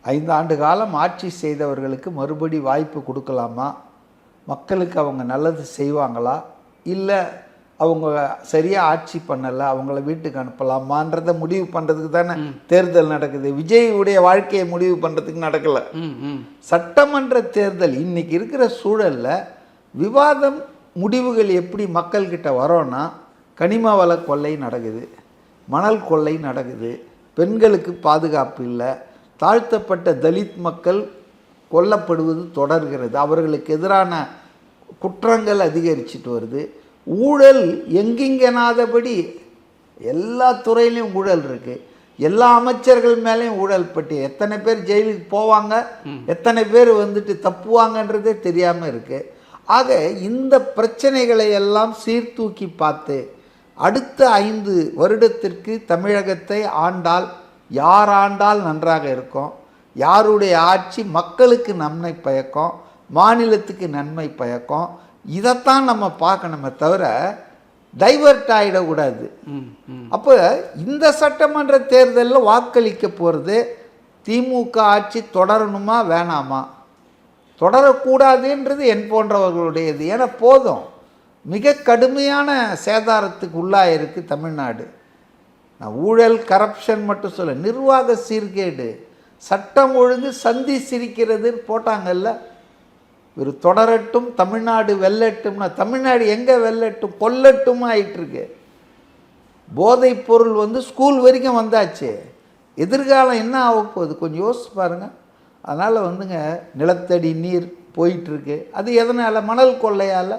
5 ஆண்டு காலம் ஆட்சி செய்தவர்களுக்கு மறுபடி வாய்ப்பு கொடுக்கலாமா? மக்களுக்கு அவங்க நல்லது செய்வாங்களா? இல்லை அவங்க சரியாக ஆட்சி பண்ணலை, அவங்கள வீட்டுக்கு அனுப்பலாமான்றதை முடிவு பண்ணுறதுக்கு தானே தேர்தல் நடக்குது. விஜயுடைய வாழ்க்கையை முடிவு பண்ணுறதுக்கு நடக்கலை. சட்டமன்ற தேர்தல் இன்னைக்கு இருக்கிற சூழலில் விவாதம் முடிவுகள் எப்படி மக்கள்கிட்ட வரோன்னா, கனிம வள கொள்ளை நடக்குது, மணல் கொள்ளை நடக்குது, பெண்களுக்கு பாதுகாப்பு இல்லை, தாழ்த்தப்பட்ட தலித் மக்கள் கொல்லப்படுவது தொடர்கிறது, அவர்களுக்கு எதிரான குற்றங்கள் அதிகரிச்சுட்டு வருது, ஊழல் எங்கெங்கனாதபடி எல்லா துறையிலையும் ஊழல் இருக்குது, எல்லா அமைச்சர்கள் மேலேயும் ஊழல் பட்டி எத்தனை பேர் ஜெயிலுக்கு போவாங்க, எத்தனை பேர் வந்துட்டு தப்புவாங்கன்றதே தெரியாமல் இருக்குது. ஆக இந்த பிரச்சனைகளை எல்லாம் சீர்தூக்கி பார்த்து அடுத்த 5 வருடத்திற்கு தமிழகத்தை ஆண்டால் யார் ஆண்டால் நன்றாக இருக்கும், யாருடைய ஆட்சி மக்களுக்கு நன்மை பயக்கும், மாநிலத்துக்கு நன்மை பயக்கும், இதைத்தான் நம்ம பார்க்கணுமே தவிர டைவர்ட் ஆகிடக்கூடாது. அப்போ இந்த சட்டமன்ற தேர்தலில் வாக்களிக்க போகிறது திமுக ஆட்சி தொடரணுமா வேணாமா? தொடரக்கூடாதுன்றது என் போன்றவர்களுடையது. ஏன்னா போதும், மிக கடுமையான சேதாரத்துக்கு உள்ளாயிருக்கு தமிழ்நாடு. நான் ஊழல் கரப்ஷன் மட்டும் சொல்ல, நிர்வாக சீர்கேடு, சட்டம் ஒழுங்கு சந்தி சிரிக்கிறதுன்னு போட்டாங்கல்ல. ஒரு தொடரட்டும் தமிழ்நாடு வெல்லட்டும்னா தமிழ்நாடு எங்கே வெல்லட்டும், கொல்லட்டும் ஆயிட்டுருக்கு. போதைப் பொருள் ஸ்கூல் வரைக்கும் வந்தாச்சு. எதிர்காலம் என்ன ஆக போகுது கொஞ்சம் யோசிச்சு பாருங்கள். அதனால் நிலத்தடி நீர் போயிட்டுருக்கு. அது எதனால்? மணல் கொள்ளையால்.